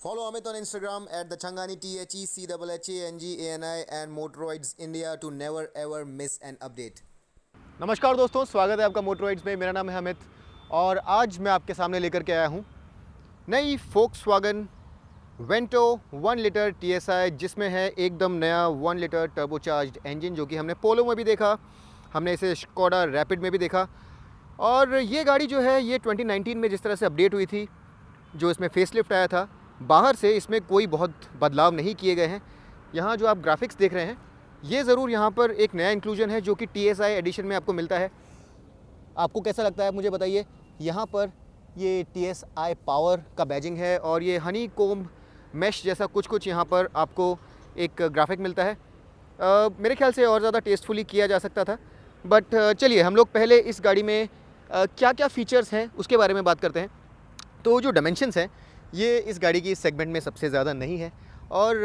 Follow Amit on Instagram at the Changani THECHHANGANI and Motoroids India to never ever miss an update. नमस्कार दोस्तों, स्वागत है आपका मोटरवाइड्स में। मेरा नाम है अमित और आज मैं आपके सामने लेकर के आया हूँ नई Volkswagen Vento 1 लीटर TSI, जिसमें है एकदम नया 1 लीटर टर्बोचार्ज्ड इंजन, जो कि हमने पोलो में भी देखा, हमने इसे स्कोडा रैपिड में भी देखा। और ये गाड़ी जो है ये 2019 में जिस तरह से अपडेट हुई थी, जो इसमें फेसलिफ्ट आया था, बाहर से इसमें कोई बहुत बदलाव नहीं किए गए हैं। यहाँ जो आप ग्राफिक्स देख रहे हैं, ये ज़रूर यहाँ पर एक नया इंक्लूजन है जो कि TSI एडिशन में आपको मिलता है। आपको कैसा लगता है मुझे बताइए। यहाँ पर ये TSI पावर का बैजिंग है और ये हनी कोम्ब मैश जैसा कुछ यहाँ पर आपको एक ग्राफिक मिलता है। मेरे ख्याल से और ज़्यादा टेस्टफुली किया जा सकता था, बट चलिए हम लोग पहले इस गाड़ी में क्या क्या फ़ीचर्स हैं उसके बारे में बात करते हैं। तो जो डायमेंशंस हैं ये इस गाड़ी की इस सेगमेंट में सबसे ज़्यादा नहीं है। और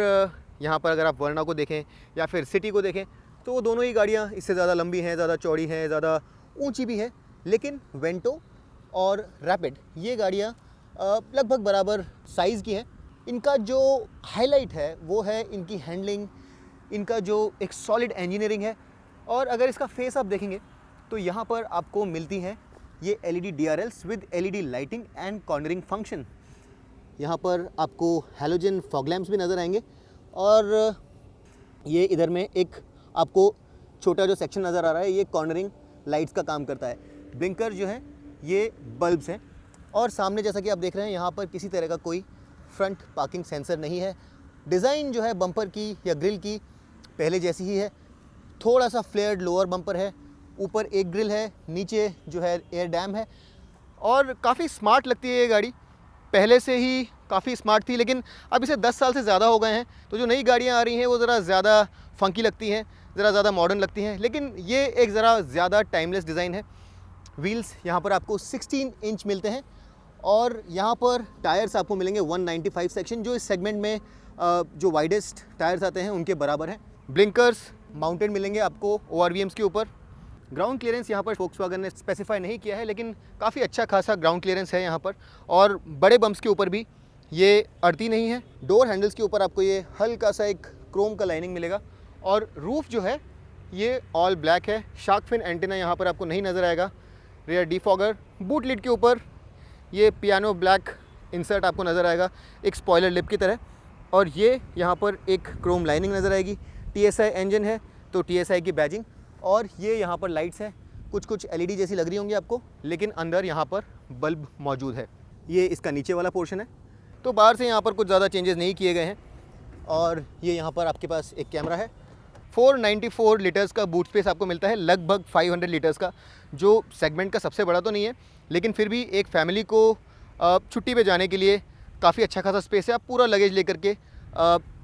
यहाँ पर अगर आप वर्ना को देखें या फिर सिटी को देखें तो दोनों ही गाड़ियाँ इससे ज़्यादा लंबी हैं, ज़्यादा चौड़ी हैं, ज़्यादा ऊंची भी हैं। लेकिन वेंटो और रैपिड ये गाड़ियाँ लगभग बराबर साइज़ की हैं। इनका जो हाईलाइट है वो है इनकी हैंडलिंग, इनका जो एक सॉलिड इंजीनियरिंग है। और अगर इसका फेस आप देखेंगे तो यहाँ पर आपको मिलती हैं ये LED DRLs with LED lighting and cornering function. यहाँ पर आपको हैलोजन फॉग लैम्प्स भी नज़र आएंगे और ये इधर में एक आपको छोटा जो सेक्शन नज़र आ रहा है ये कॉर्नरिंग लाइट्स का काम करता है। ब्लिंकर जो है ये बल्ब्स हैं और सामने जैसा कि आप देख रहे हैं यहाँ पर किसी तरह का कोई फ्रंट पार्किंग सेंसर नहीं है। डिज़ाइन जो है बम्पर की या ग्रिल की पहले जैसी ही है, थोड़ा सा फ्लेयर्ड लोअर बम्पर है, ऊपर एक ग्रिल है, नीचे जो है एयर डैम है और काफ़ी स्मार्ट लगती है ये गाड़ी। पहले से ही काफ़ी स्मार्ट थी, लेकिन अब इसे 10 साल से ज़्यादा हो गए हैं तो जो नई गाड़ियाँ आ रही हैं वो ज़रा ज़्यादा फंकी लगती हैं, ज़रा ज़्यादा मॉडर्न लगती हैं, लेकिन ये एक ज़रा ज़्यादा टाइमलेस डिज़ाइन है। व्हील्स यहाँ पर आपको 16 इंच मिलते हैं और यहाँ पर टायर्स आपको मिलेंगे 195 सेक्शन, जो इस सेगमेंट में जो वाइडेस्ट टायर्स आते हैं उनके बराबर हैं। ब्लिंकर्स माउंटेड मिलेंगे आपको ORVMs के ऊपर। ग्राउंड क्लियरेंस यहाँ पर Volkswagen ने स्पेसिफाई नहीं किया है, लेकिन काफ़ी अच्छा खासा ग्राउंड क्लियरेंस है यहाँ पर और बड़े बम्प्स के ऊपर भी ये अड़ती नहीं है। डोर हैंडल्स के ऊपर आपको ये हल्का सा एक क्रोम का लाइनिंग मिलेगा और रूफ़ जो है ये ऑल ब्लैक है। शार्क फिन एंटीना यहाँ पर आपको नहीं नज़र आएगा। रेयर डिफॉगर, बूट लिड के ऊपर ये पियानो ब्लैक इंसर्ट आपको नज़र आएगा एक स्पॉयलर लिप की तरह, और ये यहाँ पर एक क्रोम लाइनिंग नज़र आएगी। TSI इंजन है तो TSI की बैजिंग, और ये यहाँ पर लाइट्स हैं, कुछ LED जैसी लग रही होंगी आपको, लेकिन अंदर यहाँ पर बल्ब मौजूद है। ये इसका नीचे वाला पोर्शन है। तो बाहर से यहाँ पर कुछ ज़्यादा चेंजेस नहीं किए गए हैं। और ये यहाँ पर आपके पास एक कैमरा है। 494 लीटर्स का बूट स्पेस आपको मिलता है, लगभग 500 लीटर्स का, जो सेगमेंट का सबसे बड़ा तो नहीं है, लेकिन फिर भी एक फैमिली को छुट्टी पे जाने के लिए काफ़ी अच्छा खासा स्पेस है। आप पूरा लगेज लेकर के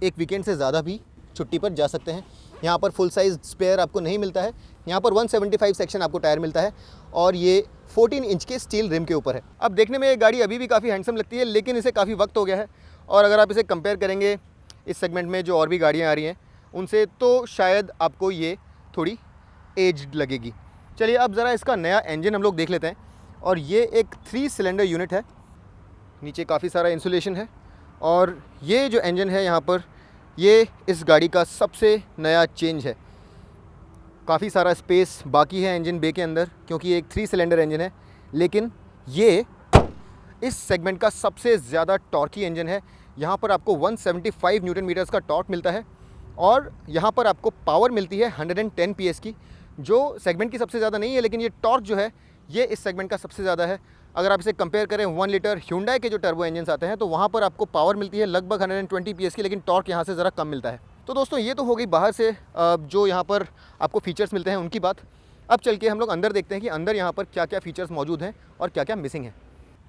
एक वीकेंड से ज़्यादा भी छुट्टी पर जा सकते हैं। यहाँ पर फुल साइज़ स्पेयर आपको नहीं मिलता है। यहाँ पर 175 सेक्शन आपको टायर मिलता है और ये 14 इंच के स्टील रिम के ऊपर है। अब देखने में ये गाड़ी अभी भी काफ़ी हैंडसम लगती है, लेकिन इसे काफ़ी वक्त हो गया है और अगर आप इसे कंपेयर करेंगे इस सेगमेंट में जो और भी गाड़ियाँ आ रही हैं उनसे, तो शायद आपको ये थोड़ी एज्ड लगेगी। चलिए अब ज़रा इसका नया इंजन हम लोग देख लेते हैं। और ये एक 3 सिलेंडर यूनिट है, नीचे काफ़ी सारा इंसुलेशन है और ये जो इंजन है यहाँ पर ये इस गाड़ी का सबसे नया चेंज है। काफ़ी सारा स्पेस बाकी है इंजन बे के अंदर, क्योंकि ये एक 3 सिलेंडर इंजन है, लेकिन ये इस सेगमेंट का सबसे ज़्यादा टॉर्की इंजन है। यहाँ पर आपको 175 न्यूटन मीटर्स का टॉर्क मिलता है और यहाँ पर आपको पावर मिलती है 110 PS की, जो सेगमेंट की सबसे ज़्यादा नहीं है, लेकिन ये टॉर्क जो है ये इस सेगमेंट का सबसे ज़्यादा है। अगर आप इसे कंपेयर करें 1 लीटर Hyundai के जो टर्बो इंजन्स आते हैं तो वहाँ पर आपको पावर मिलती है लगभग 120 PS की, लेकिन टॉर्क यहाँ से ज़रा कम मिलता है। तो दोस्तों ये तो हो गई बाहर से जो यहाँ पर आपको फ़ीचर्स मिलते हैं उनकी बात। अब चल के हम लोग अंदर देखते हैं कि अंदर यहाँ पर क्या क्या फ़ीचर्स मौजूद हैं और क्या क्या मिसिंग है।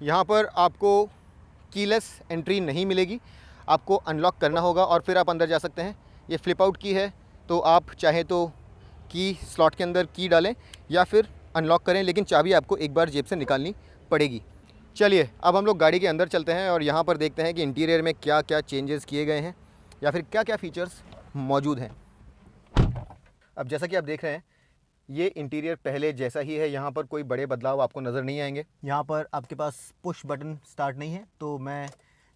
यहाँ पर आपको कीलेस एंट्री नहीं मिलेगी, आपको अनलॉक करना होगा और फिर आप अंदर जा सकते हैं। ये फ्लिप आउट की है, तो आप चाहे तो की स्लॉट के अंदर की डालें या फिर अनलॉक करें, लेकिन चाबी आपको एक बार जेब से निकालनी पड़ेगी। चलिए अब हम लोग गाड़ी के अंदर चलते हैं और यहाँ पर देखते हैं कि इंटीरियर में क्या क्या चेंजेस किए गए हैं या फिर क्या क्या फ़ीचर्स मौजूद हैं। अब जैसा कि आप देख रहे हैं ये इंटीरियर पहले जैसा ही है, यहाँ पर कोई बड़े बदलाव आपको नज़र नहीं आएंगे। यहाँ पर आपके पास पुश बटन स्टार्ट नहीं है, तो मैं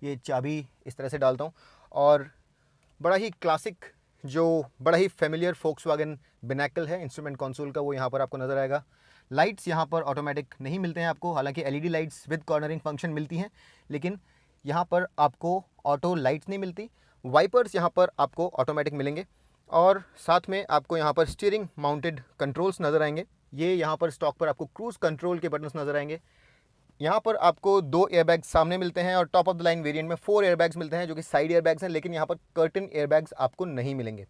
ये चाबी इस तरह से डालता हूँ और बड़ा ही क्लासिक जो बड़ा ही फेमिलियर फोक्सवैगन बिनैकल है इंस्ट्रूमेंट कंसोल का, वो यहाँ पर आपको नज़र आएगा। लाइट्स यहाँ पर ऑटोमेटिक नहीं मिलते हैं आपको, हालांकि LED lights with cornering function मिलती हैं, लेकिन यहाँ पर आपको ऑटो लाइट्स नहीं मिलती। वाइपर्स यहाँ पर आपको ऑटोमेटिक मिलेंगे और साथ में आपको यहाँ पर स्टीयरिंग माउंटेड कंट्रोल्स नज़र आएंगे। ये यहाँ पर स्टॉक पर आपको क्रूज़ कंट्रोल के बटन्स नज़र आएंगे। यहाँ पर आपको 2 एयरबैग्स सामने मिलते हैं और top of the line variant में 4 एयरबैग्स मिलते हैं जो कि साइड एयरबैग्स हैं, लेकिन यहाँ पर कर्टन एयरबैग्स आपको नहीं मिलेंगे।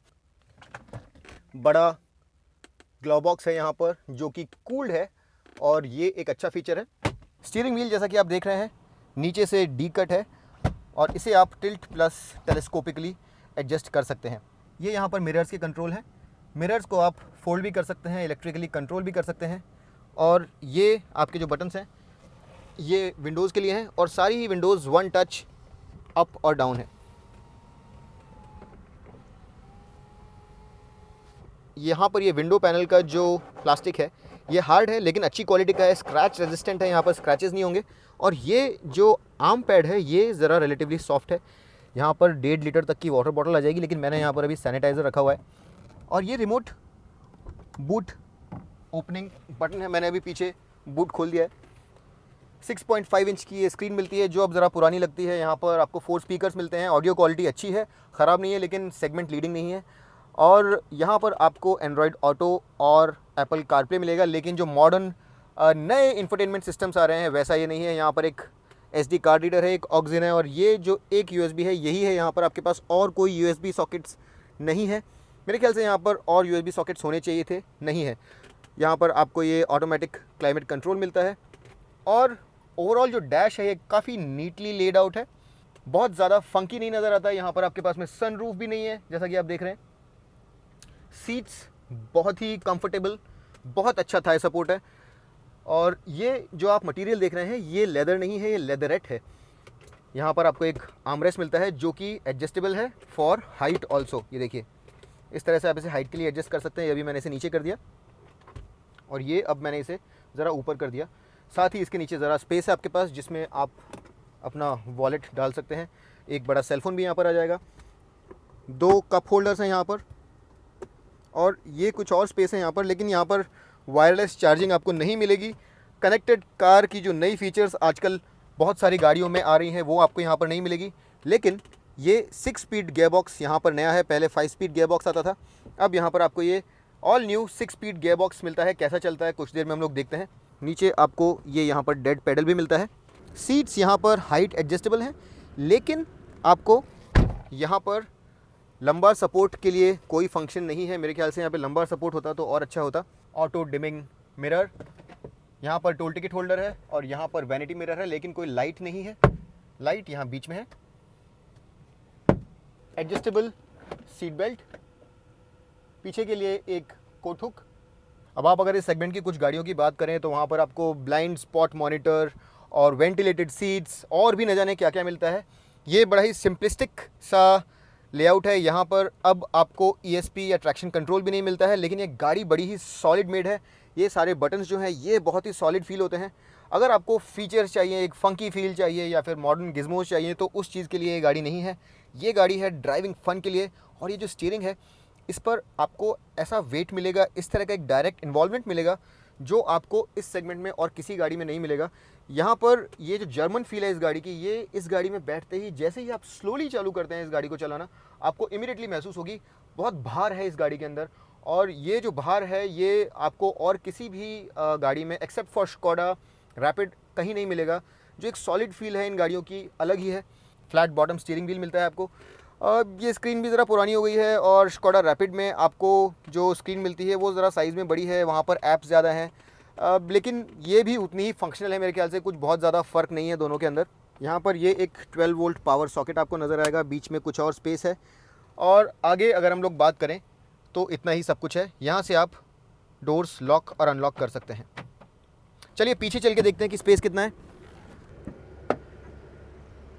बड़ा ग्लव बॉक्स है यहाँ पर जो कि कूल्ड है और ये एक अच्छा फीचर है। स्टीयरिंग व्हील जैसा कि आप देख रहे हैं नीचे से डी कट है और इसे आप टिल्ट प्लस टेलीस्कोपिकली एडजस्ट कर सकते हैं। ये यहाँ पर मिरर्स के कंट्रोल हैं, मिरर्स को आप फोल्ड भी कर सकते हैं, इलेक्ट्रिकली कंट्रोल भी कर सकते हैं। और ये आपके जो बटन्स हैं ये विंडोज़ के लिए हैं और सारी ही विंडोज़ वन टच अप और डाउन है। यहाँ पर ये विंडो पैनल का जो प्लास्टिक है ये हार्ड है लेकिन अच्छी क्वालिटी का है, स्क्रैच रेजिस्टेंट है, यहाँ पर स्क्रैचेस नहीं होंगे। और ये जो आर्म पैड है ये ज़रा रिलेटिवली सॉफ्ट है, यहाँ पर 1.5 लीटर तक की वाटर बॉटल आ जाएगी, लेकिन मैंने यहाँ पर अभी सैनिटाइज़र रखा हुआ है। और ये रिमोट बूट ओपनिंग बटन है, मैंने अभी पीछे बूट खोल दिया है। 6.5 इंच की ये स्क्रीन मिलती है जो अब ज़रा पुरानी लगती है। यहाँ पर आपको 4 स्पीकर्स मिलते हैं, ऑडियो क्वालिटी अच्छी है, ख़राब नहीं है, लेकिन सेगमेंट लीडिंग नहीं है। और यहाँ पर आपको एंड्रॉयड ऑटो और एप्पल कारप्ले मिलेगा, लेकिन जो मॉडर्न नए इंफोटेनमेंट सिस्टम्स आ रहे हैं वैसा ये नहीं है। यहाँ पर एक SD कार्ड रीडर है, एक ऑक्सिन है और ये जो एक USB है यही है। यहाँ पर आपके पास और कोई USB सॉकेट्स नहीं है, मेरे ख्याल से यहाँ पर और USB सॉकेट्स होने चाहिए थे, नहीं है। यहाँ पर आपको ये ऑटोमेटिक क्लाइमेट कंट्रोल मिलता है और ओवरऑल जो डैश है ये काफ़ी नीटली लेड आउट है, बहुत ज़्यादा फंकी नहीं नज़र आता है। यहाँ पर आपके पास में सनरूफ भी नहीं है जैसा कि आप देख रहे हैं। सीट्स बहुत ही कंफर्टेबल, बहुत अच्छा थाई सपोर्ट है। और ये जो आप मटेरियल देख रहे हैं ये लेदर नहीं है, ये लेदरेट है। यहाँ पर आपको एक आर्मरेस्ट मिलता है जो कि एडजस्टेबल है फॉर हाइट ऑल्सो। ये देखिए इस तरह से आप इसे हाइट के लिए एडजस्ट कर सकते हैं। अभी मैंने इसे नीचे कर दिया और ये अब मैंने इसे ज़रा ऊपर कर दिया। साथ ही इसके नीचे ज़रा स्पेस है आपके पास जिसमें आप अपना वॉलेट डाल सकते हैं। एक बड़ा सेलफोन भी यहाँ पर आ जाएगा, 2 कप होल्डर्स हैं यहाँ पर और ये कुछ और स्पेस है यहाँ पर, लेकिन यहाँ पर वायरलेस चार्जिंग आपको नहीं मिलेगी। कनेक्टेड कार की जो नई फीचर्स आजकल बहुत सारी गाड़ियों में आ रही हैं वो आपको यहाँ पर नहीं मिलेगी। लेकिन ये 6 स्पीड गियरबॉक्स यहाँ पर नया है, पहले 5 स्पीड गियरबॉक्स आता था, अब यहाँ पर आपको ये ऑल न्यू 6 स्पीड गियरबॉक्स मिलता है। कैसा चलता है कुछ देर में हम लोग देखते हैं। नीचे आपको ये यहाँ पर डेड पेडल भी मिलता है। सीट्स यहाँ पर हाइट एडजस्टेबल हैं, लेकिन आपको यहाँ पर लंबा सपोर्ट के लिए कोई फंक्शन नहीं है। मेरे ख्याल से यहाँ पे लंबा सपोर्ट होता तो और अच्छा होता। ऑटो डिमिंग मिरर, यहाँ पर टोल टिकट होल्डर है और यहाँ पर वैनिटी मिरर है, लेकिन कोई लाइट नहीं है। लाइट यहाँ बीच में है। एडजस्टेबल सीट बेल्ट, पीछे के लिए एक कोट हुक। अब आप अगर इस सेगमेंट की कुछ गाड़ियों की बात करें तो वहाँ पर आपको ब्लाइंड स्पॉट मॉनिटर और वेंटिलेटेड सीट्स और भी न जाने क्या क्या मिलता है। ये बड़ा ही सिंपलिस्टिक सा लेआउट है। यहाँ पर अब आपको ESP या ट्रैक्शन कंट्रोल भी नहीं मिलता है, लेकिन ये गाड़ी बड़ी ही सॉलिड मेड है। ये सारे बटन्स जो हैं ये बहुत ही सॉलिड फील होते हैं। अगर आपको फीचर्स चाहिए, एक फंकी फील चाहिए या फिर मॉडर्न गिज़मोज चाहिए तो उस चीज़ के लिए ये गाड़ी नहीं है। ये गाड़ी है ड्राइविंग फन के लिए। और ये जो स्टीयरिंग है इस पर आपको ऐसा वेट मिलेगा, इस तरह का एक डायरेक्ट इन्वॉल्वमेंट मिलेगा जो आपको इस सेगमेंट में और किसी गाड़ी में नहीं मिलेगा। यहाँ पर ये जो जर्मन फील है इस गाड़ी की, ये इस गाड़ी में बैठते ही जैसे ही आप स्लोली चालू करते हैं इस गाड़ी को चलाना, आपको इमीडिएटली महसूस होगी। बहुत भार है इस गाड़ी के अंदर और ये जो भार है ये आपको और किसी भी गाड़ी में एक्सेप्ट फॉर स्कोडा रैपिड कहीं नहीं मिलेगा। जो एक सॉलिड फील है इन गाड़ियों की अलग ही है। फ्लैट बॉटम स्टीयरिंग व्हील मिलता है आपको। ये स्क्रीन भी ज़रा पुरानी हो गई है और स्कोडा रैपिड में आपको जो स्क्रीन मिलती है वो ज़रा साइज़ में बड़ी है, वहाँ पर ऐप्स ज़्यादा हैं, लेकिन ये भी उतनी ही फंक्शनल है। मेरे ख्याल से कुछ बहुत ज़्यादा फ़र्क नहीं है दोनों के अंदर। यहाँ पर ये एक 12 वोल्ट पावर सॉकेट आपको नज़र आएगा, बीच में कुछ और स्पेस है और आगे अगर हम लोग बात करें तो इतना ही सब कुछ है। यहाँ से आप डोर्स लॉक और अनलॉक कर सकते हैं। चलिए पीछे चल के देखते हैं कि स्पेस कितना है।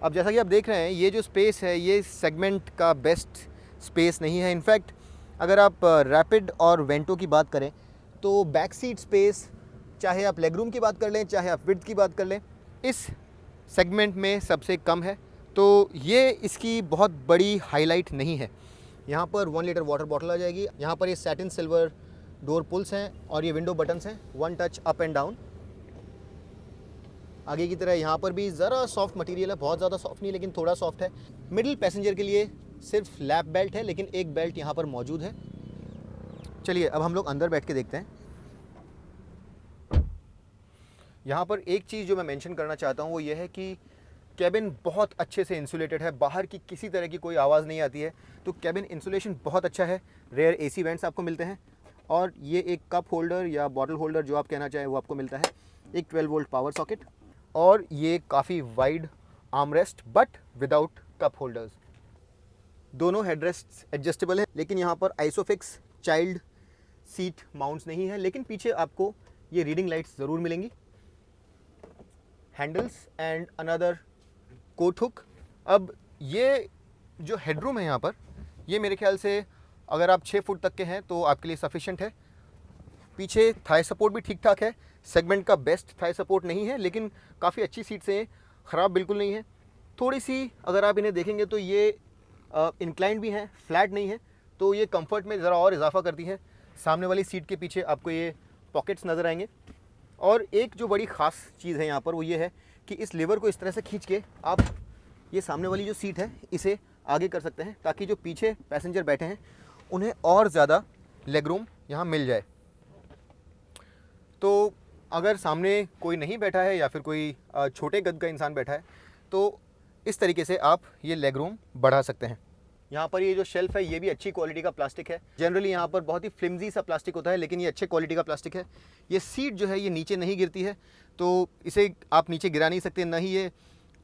अब जैसा कि आप देख रहे हैं ये जो स्पेस है ये सेगमेंट का बेस्ट स्पेस नहीं है। इनफैक्ट अगर आप रैपिड और वेंटो की बात करें तो बैक सीट स्पेस, चाहे आप लेग रूम की बात कर लें चाहे आप विड्थ की बात कर लें, इस सेगमेंट में सबसे कम है। तो ये इसकी बहुत बड़ी हाईलाइट नहीं है। यहाँ पर 1 लीटर वाटर बॉटल आ जाएगी। यहाँ पर ये सैटिन सिल्वर डोर पुल्स हैं और ये विंडो बटन्स हैं, 1 टच अप एंड डाउन। आगे की तरह यहाँ पर भी ज़रा सॉफ्ट मटेरियल है, बहुत ज़्यादा सॉफ्ट नहीं लेकिन थोड़ा सॉफ्ट है। मिडिल पैसेंजर के लिए सिर्फ लैप बेल्ट है, लेकिन एक बेल्ट यहाँ पर मौजूद है। चलिए अब हम लोग अंदर बैठ के देखते हैं। यहाँ पर एक चीज़ जो मैं मेंशन करना चाहता हूँ वो ये है कि कैबिन बहुत अच्छे से इंसुलेटेड है, बाहर की किसी तरह की कोई आवाज़ नहीं आती है, तो कैबिन इंसुलेशन बहुत अच्छा है। रेयर एसी वेंट्स आपको मिलते हैं और ये एक कप होल्डर या बॉटल होल्डर जो आप कहना चाहें वो आपको मिलता है। एक 12 वोल्ट पावर सॉकेट और ये काफ़ी wide armrest but without cup holders. दोनों हेडरेस्ट एडजस्टेबल हैं, लेकिन यहाँ पर आइसोफिक्स चाइल्ड सीट माउंट्स नहीं है, लेकिन पीछे आपको ये रीडिंग लाइट्स ज़रूर मिलेंगी। Handles and another coat hook. अब ये जो हेडरूम है यहाँ पर, ये मेरे ख्याल से अगर आप 6 फुट तक के हैं तो आपके लिए सफिशिएंट है। पीछे थाई सपोर्ट भी ठीक ठाक है, सेगमेंट का बेस्ट थाई सपोर्ट नहीं है, लेकिन काफ़ी अच्छी सीट्स हैं, ख़राब बिल्कुल नहीं है। थोड़ी सी अगर आप इन्हें देखेंगे तो ये इंक्लाइंड भी हैं, फ्लैट नहीं है, तो ये कंफर्ट में ज़रा और इजाफा करती है। सामने वाली सीट के पीछे आपको ये पॉकेट्स नज़र आएंगे। और एक जो बड़ी ख़ास चीज़ है यहाँ पर वो ये है कि इस लीवर को इस तरह से खींच के आप ये सामने वाली जो सीट है इसे आगे कर सकते हैं, ताकि जो पीछे पैसेंजर बैठे हैं उन्हें और ज़्यादा लेग रूम यहाँ मिल जाए। तो अगर सामने कोई नहीं बैठा है या फिर कोई छोटे कद का इंसान बैठा है तो इस तरीके से आप ये लेग रूम बढ़ा सकते हैं। यहाँ पर ये जो शेल्फ है ये भी अच्छी क्वालिटी का प्लास्टिक है। जनरली यहाँ पर बहुत ही फ्लिमजी सा प्लास्टिक होता है, लेकिन ये अच्छे क्वालिटी का प्लास्टिक है। ये सीट जो है ये नीचे नहीं गिरती है, तो इसे आप नीचे गिरा नहीं सकते, ना ही ये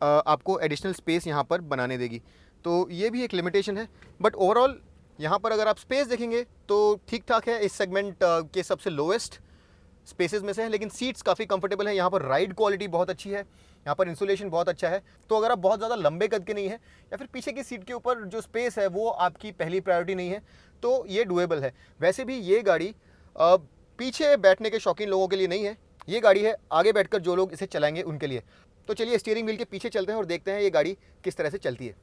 आपको एडिशनल स्पेस यहाँ पर बनाने देगी, तो ये भी एक लिमिटेशन है। बट ओवरऑल यहाँ पर अगर आप स्पेस देखेंगे तो ठीक ठाक है, इस सेगमेंट के सबसे लोएस्ट स्पेसेस में से है, लेकिन सीट्स काफ़ी कंफर्टेबल हैं। यहाँ पर राइड क्वालिटी बहुत अच्छी है, यहाँ पर इंसुलेशन बहुत अच्छा है। तो अगर आप बहुत ज़्यादा लंबे कद के नहीं है या फिर पीछे की सीट के ऊपर जो स्पेस है वो आपकी पहली प्रायोरिटी नहीं है, तो ये डुएबल है। वैसे भी ये गाड़ी पीछे बैठने के शौकीन लोगों के लिए नहीं है, ये गाड़ी है आगे बैठकर जो लोग इसे चलाएंगे उनके लिए। तो चलिए स्टीयरिंग व्हील के पीछे चलते हैं और देखते हैं ये गाड़ी किस तरह से चलती है।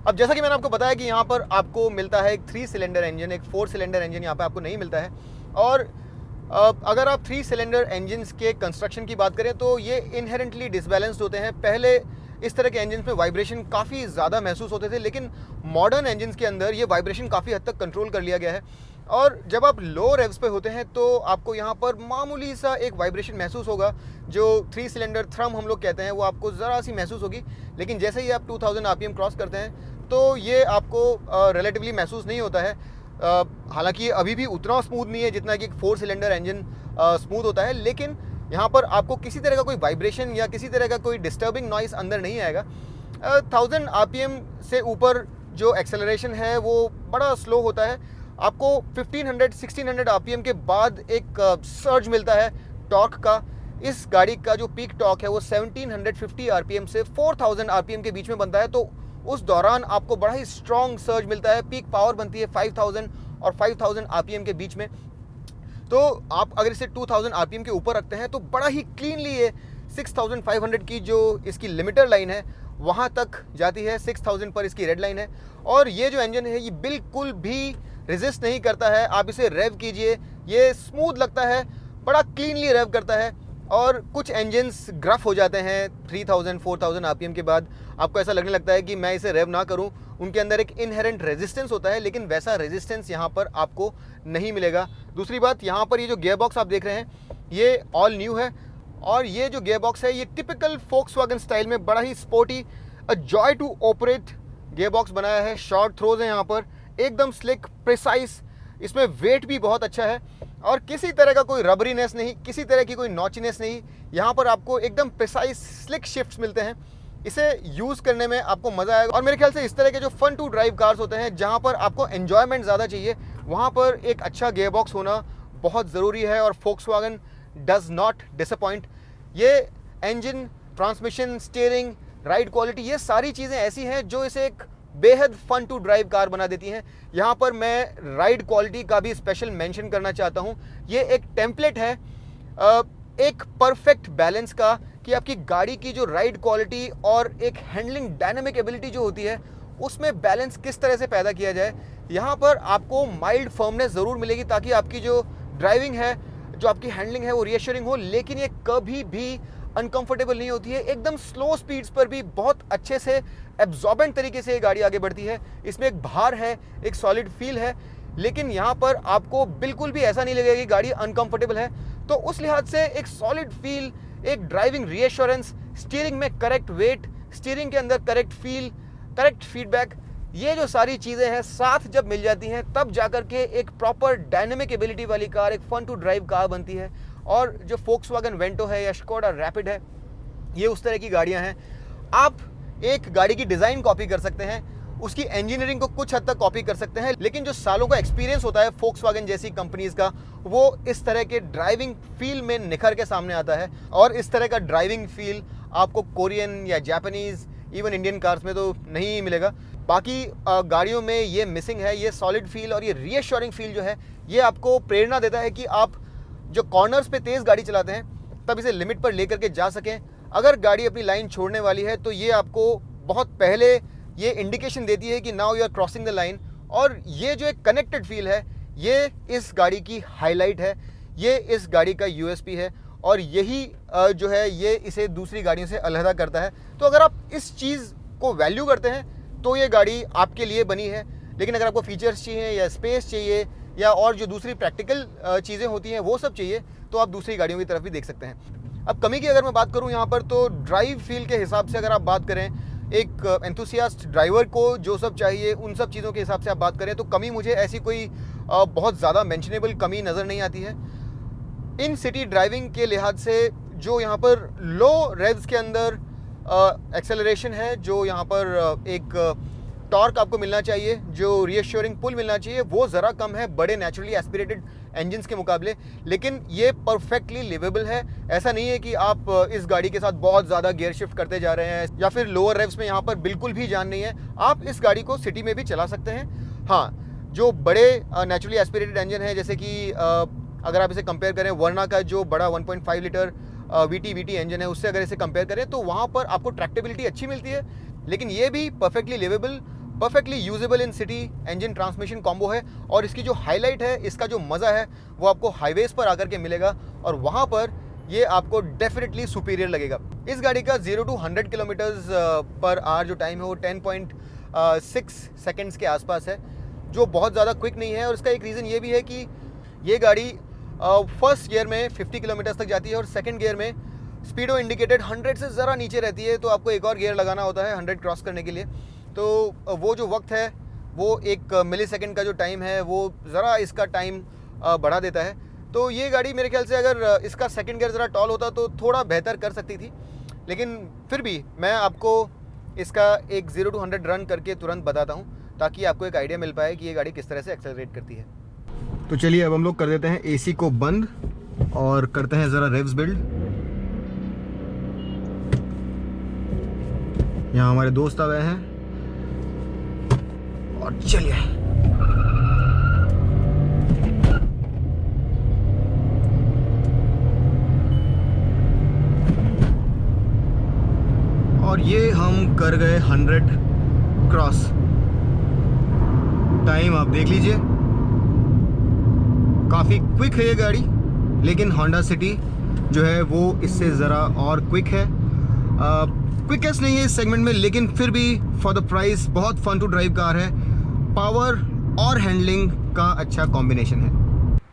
अब जैसा कि मैंने आपको बताया कि यहाँ पर आपको मिलता है एक 3 सिलेंडर इंजन, एक 4 सिलेंडर इंजन यहाँ पर आपको नहीं मिलता है। और अगर आप 3 सिलेंडर इंजन्स के कंस्ट्रक्शन की बात करें तो ये इनहेरेंटली डिसबैलेंस्ड होते हैं। पहले इस तरह के इंजन्स में वाइब्रेशन काफ़ी ज़्यादा महसूस होते थे, लेकिन मॉडर्न इंजन्स के अंदर ये वाइब्रेशन काफ़ी हद तक कंट्रोल कर लिया गया है। और जब आप लो रेव्स पे होते हैं तो आपको यहाँ पर मामूली सा एक वाइब्रेशन महसूस होगा, जो 3 सिलेंडर थ्रम हम लोग कहते हैं, वो आपको ज़रा सी महसूस होगी। लेकिन जैसे ही आप 2000 आरपीएम क्रॉस करते हैं तो ये आपको रिलेटिवली महसूस नहीं होता है। हालांकि अभी भी उतना स्मूथ नहीं है जितना कि 4 सिलेंडर इंजन स्मूथ होता है, लेकिन यहाँ पर आपको किसी तरह का कोई वाइब्रेशन या किसी तरह का कोई डिस्टर्बिंग नॉइस अंदर नहीं आएगा। 1000 आरपीएम से ऊपर जो एक्सेलरेशन है वो बड़ा स्लो होता है। आपको 1500-1600 आरपीएम के बाद एक सर्ज मिलता है टॉर्क का। इस गाड़ी का जो पीक टॉर्क है वो 1750 आरपीएम से 4000 आरपीएम के बीच में बनता है, तो उस दौरान आपको बड़ा ही स्ट्रॉन्ग सर्ज मिलता है। पीक पावर बनती है 5000 और 5000 आरपीएम के बीच में। तो आप अगर इसे 2000 आरपीएम के ऊपर रखते हैं तो बड़ा ही क्लीनली ये 6500 की जो इसकी लिमिटर लाइन है वहाँ तक जाती है। 6000 पर इसकी रेड लाइन है। और ये जो इंजन है ये बिल्कुल भी रेजिस्ट नहीं करता है। आप इसे रेव कीजिए, ये स्मूथ लगता है, बड़ा क्लीनली रेव करता है। और कुछ इंजन्स ग्रफ हो जाते हैं 3000-4000 आरपीएम के बाद, आपको ऐसा लगने लगता है कि मैं इसे रेव ना करूं। उनके अंदर एक इनहेरेंट रेजिस्टेंस होता है, लेकिन वैसा रेजिस्टेंस यहाँ पर आपको नहीं मिलेगा। दूसरी बात, यहाँ पर ये जो गियर बॉक्स आप देख रहे हैं ये ऑल न्यू है, और ये जो गियर बॉक्स है ये टिपिकल Volkswagen स्टाइल में बड़ा ही sporty, a joy to operate gearbox बनाया है। शॉर्ट थ्रोज है यहाँ पर, एकदम स्लिक प्रिसाइज, इसमें वेट भी बहुत अच्छा है और किसी तरह का कोई रबरीनेस नहीं, किसी तरह की कोई नॉचीनेस नहीं। यहाँ पर आपको एकदम प्रिसाइज स्लिक शिफ्ट्स मिलते हैं। इसे यूज़ करने में आपको मज़ा आएगा। और मेरे ख्याल से इस तरह के जो फन टू ड्राइव कार्स होते हैं जहाँ पर आपको एन्जॉयमेंट ज़्यादा चाहिए, वहाँ पर एक अच्छा गियर बॉक्स होना बहुत ज़रूरी है, और Volkswagen डज नॉट डिसअपॉइंट। ये engine, transmission, steering, ride quality, ये सारी चीज़ें ऐसी हैं जो इसे एक बेहद फन टू ड्राइव कार बना देती हैं। यहाँ पर मैं राइड क्वालिटी का भी स्पेशल मेंशन करना चाहता हूँ। ये एक टेम्पलेट है एक परफेक्ट बैलेंस का, कि आपकी गाड़ी की जो राइड क्वालिटी और एक हैंडलिंग डायनामिक एबिलिटी जो होती है उसमें बैलेंस किस तरह से पैदा किया जाए। यहाँ पर आपको माइल्ड फर्मनेस ज़रूर मिलेगी ताकि आपकी जो ड्राइविंग है, जो आपकी हैंडलिंग है वो रिएश्योरिंग हो, लेकिन ये कभी भी अनकंफर्टेबल नहीं होती है। एकदम स्लो स्पीड्स पर भी बहुत अच्छे से एब्जॉर्बेंट तरीके से ये गाड़ी आगे बढ़ती है। इसमें एक भार है, एक सॉलिड फील है, लेकिन यहाँ पर आपको बिल्कुल भी ऐसा नहीं लगेगा कि गाड़ी अनकंफर्टेबल है। तो उस लिहाज से एक सॉलिड फील, एक ड्राइविंग रीएश्योरेंस, स्टीयरिंग में करेक्ट वेट, स्टीयरिंग के अंदर करेक्ट फील, करेक्ट फीडबैक, ये जो सारी चीज़ें हैं साथ जब मिल जाती हैं तब जाकर के एक प्रॉपर डायनेमिक एबिलिटी वाली कार, एक फन टू ड्राइव कार बनती है। और जो Volkswagen वेंटो है या स्कोडा रैपिड है, ये उस तरह की गाड़ियां हैं। आप एक गाड़ी की डिज़ाइन कॉपी कर सकते हैं, उसकी इंजीनियरिंग को कुछ हद तक कॉपी कर सकते हैं, लेकिन जो सालों का एक्सपीरियंस होता है Volkswagen जैसी कंपनीज का, वो इस तरह के ड्राइविंग फील में निखर के सामने आता है। और इस तरह का ड्राइविंग फील आपको कोरियन या जापानीज़, इवन इंडियन कार्स में तो नहीं मिलेगा। बाकी गाड़ियों में ये मिसिंग है। ये सॉलिड फील और ये रीएश्योरिंग फील जो है, ये आपको प्रेरणा देता है कि आप जो कॉर्नर्स पे तेज़ गाड़ी चलाते हैं तब इसे लिमिट पर लेकर के जा सकें। अगर गाड़ी अपनी लाइन छोड़ने वाली है तो ये आपको बहुत पहले ये इंडिकेशन देती है कि now you are crossing the line. और ये जो एक कनेक्टेड फील है, ये इस गाड़ी की हाईलाइट है, ये इस गाड़ी का यूएसपी है, और यही जो है ये इसे दूसरी गाड़ियों से अलहदा करता है। तो अगर आप इस चीज़ को वैल्यू करते हैं तो ये गाड़ी आपके लिए बनी है। लेकिन अगर आपको फीचर्स चाहिए या स्पेस चाहिए या और जो दूसरी प्रैक्टिकल चीज़ें होती हैं वो सब चाहिए, तो आप दूसरी गाड़ियों की तरफ भी देख सकते हैं। अब कमी की अगर मैं बात करूं यहाँ पर, तो ड्राइव फील के हिसाब से अगर आप बात करें, एक एंथुसियास्ट ड्राइवर को जो सब चाहिए उन सब चीज़ों के हिसाब से आप बात करें, तो कमी मुझे ऐसी कोई बहुत ज़्यादा मेंशनेबल कमी नज़र नहीं आती है। इन सिटी ड्राइविंग के लिहाज से जो यहाँ पर लो रेव्स के अंदर एक्सेलरेशन है, जो यहाँ पर एक टॉर्क आपको मिलना चाहिए, जो रीएश्योरिंग पुल मिलना चाहिए, वो ज़रा कम है बड़े नेचुरली एस्पिरेटेड इंजन्स के मुकाबले। लेकिन ये परफेक्टली लिवेबल है। ऐसा नहीं है कि आप इस गाड़ी के साथ बहुत ज़्यादा गियर शिफ्ट करते जा रहे हैं या फिर लोअर रेव्स में यहाँ पर बिल्कुल भी जान नहीं है। आप इस गाड़ी को सिटी में भी चला सकते हैं। हाँ, जो बड़े नेचुरली एस्पिरेटेड इंजन है, जैसे कि अगर आप इसे कंपेयर करें वर्ना का जो बड़ा 1.5 लीटर VT इंजन है, उससे अगर इसे कंपेयर करें तो वहाँ पर आपको ट्रैक्टेबिलिटी अच्छी मिलती है। लेकिन ये भी perfectly livable, perfectly usable in city engine transmission combo है। और इसकी जो हाईलाइट है, इसका जो मज़ा है वो आपको हाईवेज पर आकर के मिलेगा, और वहाँ पर ये आपको डेफिनेटली सुपीरियर लगेगा। इस गाड़ी का 0 to 100 किलोमीटर्स पर आवर जो टाइम है वो 10.6 सेकेंड्स के आसपास है, जो बहुत ज़्यादा क्विक नहीं है। और इसका एक रीज़न ये भी है कि ये गाड़ी फर्स्ट गियर में 50 किलोमीटर्स तक जाती है और सेकंड गियर में स्पीडो इंडिकेटेड 100 से ज़रा नीचे रहती है, तो आपको एक और गियर लगाना होता है 100 क्रॉस करने के लिए। तो वो जो वक्त है, वो 1 मिली सेकेंड का जो टाइम है, वो ज़रा इसका टाइम बढ़ा देता है। तो ये गाड़ी मेरे ख्याल से अगर इसका सेकंड गियर ज़रा टॉल होता तो थोड़ा बेहतर कर सकती थी। लेकिन फिर भी मैं आपको इसका एक 0 to 100 रन करके तुरंत बताता हूँ, ताकि आपको एक आइडिया मिल पाए कि ये गाड़ी किस तरह से एक्सेलरेट करती है। तो चलिए अब हम लोग कर देते हैं AC को बंद और करते हैं ज़रा रेव्स बिल्ड। यहाँ हमारे दोस्त आ गए हैं और चलिए। और ये हम कर गए 100 क्रॉस। टाइम आप देख लीजिए, काफ़ी क्विक है ये गाड़ी, लेकिन होंडा सिटी जो है वो इससे ज़रा और क्विक है। क्विकेस्ट नहीं है इस सेगमेंट में, लेकिन फिर भी फॉर द प्राइस बहुत फन टू ड्राइव कार है। पावर और हैंडलिंग का अच्छा कॉम्बिनेशन है।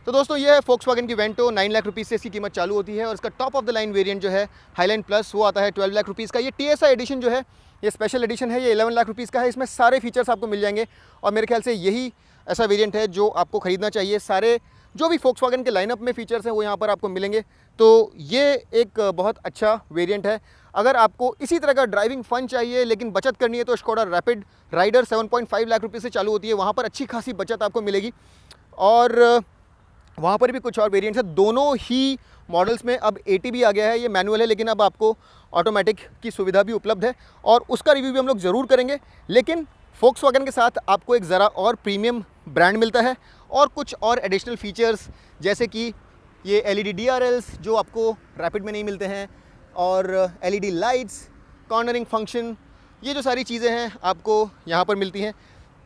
तो दोस्तों, ये है Volkswagen की वेंटो। 9 लाख रुपीज़ से इसकी कीमत चालू होती है और इसका top of the line variant जो है हाईलाइन प्लस, वो आता है 12 लाख रुपीज़ का। ये TSI एडिशन जो है, ये स्पेशल एडिशन है, ये 11 लाख रुपीज़ का है। इसमें सारे फीचर्स आपको मिल जाएंगे और मेरे ख्याल से यही ऐसा वेरिएंट है जो आपको ख़रीदना चाहिए। सारे जो भी Volkswagen के लाइनअप में फीचर्स हैं वो यहाँ पर आपको मिलेंगे। तो ये एक बहुत अच्छा वेरिएंट है। अगर आपको इसी तरह का ड्राइविंग फन चाहिए लेकिन बचत करनी है, तो स्कोडा रैपिड राइडर 7.5 लाख रुपये से चालू होती है। वहाँ पर अच्छी खासी बचत आपको मिलेगी और वहाँ पर भी कुछ और वेरिएंट्स हैं। दोनों ही मॉडल्स में अब AT भी आ गया है। ये मैनुअल है, लेकिन अब आपको ऑटोमेटिक की सुविधा भी उपलब्ध है और उसका रिव्यू भी हम लोग ज़रूर करेंगे। लेकिन Volkswagen के साथ आपको एक ज़रा और प्रीमियम ब्रांड मिलता है और कुछ और एडिशनल फीचर्स, जैसे कि ये LED DRLs जो आपको रैपिड में नहीं मिलते हैं, और LED लाइट्स, कॉर्नरिंग फंक्शन, ये जो सारी चीज़ें हैं आपको यहाँ पर मिलती हैं।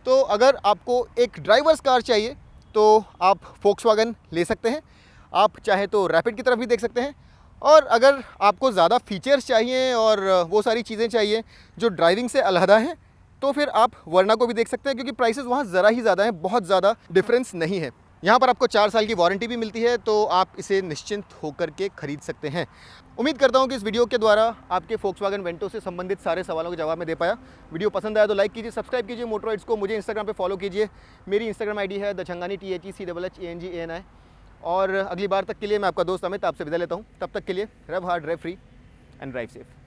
तो अगर आपको एक ड्राइवर्स कार चाहिए तो आप Volkswagen ले सकते हैं। आप चाहे तो रैपिड की तरफ भी देख सकते हैं, और अगर आपको ज़्यादा फीचर्स चाहिए और वो सारी चीज़ें चाहिए जो ड्राइविंग से अलहदा हैं, तो फिर आप वर्ना को भी देख सकते हैं, क्योंकि प्राइसेस वहाँ ज़रा ही ज़्यादा हैं, बहुत ज़्यादा डिफरेंस नहीं है। यहाँ पर आपको 4 साल की वारंटी भी मिलती है, तो आप इसे निश्चिंत होकर के ख़रीद सकते हैं। उम्मीद करता हूँ कि इस वीडियो के द्वारा आपके Volkswagen Vento से संबंधित सारे सवालों के जवाब मैं दे पाया। वीडियो पसंद आया तो लाइक कीजिए, सब्सक्राइब कीजिए मोटरराइड्स को, मुझे इंस्टाग्राम पे फॉलो कीजिए। मेरी इंस्टाग्राम आईडी है दछंगानी THECHHANGANI। और अगली बार तक के लिए मैं आपका दोस्त अमित आपसे विदा लेता हूँ। तब तक के लिए रब hard, drive free and drive safe.